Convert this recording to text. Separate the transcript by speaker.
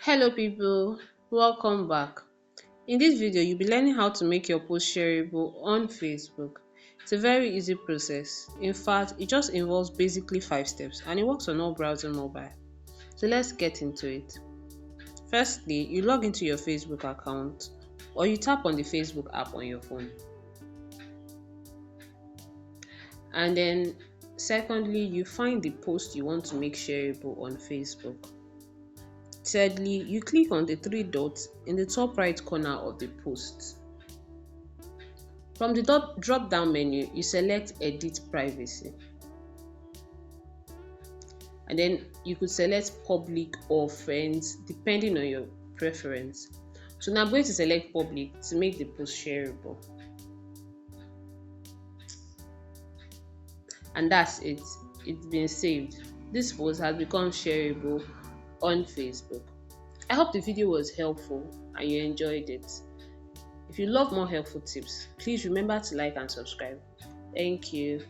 Speaker 1: Hello people, welcome back. In this video, you'll be learning how to make your post shareable on Facebook. It's a very easy process. In fact, it just involves basically 5 steps and it works on all browser mobile. So let's get into it. Firstly, you log into your Facebook account or you tap on the Facebook app on your phone. And then secondly, you find the post you want to make shareable on Facebook. Thirdly, you click on the three dots in the top right corner of the post. From the drop down menu, you select Edit Privacy. And then you could select Public or Friends depending on your preference. So now I'm going to select Public to make the post shareable. And that's it. It's been saved. This post has become shareable on Facebook. I hope the video was helpful and you enjoyed it. If you love more helpful tips, please remember to like and subscribe. Thank you.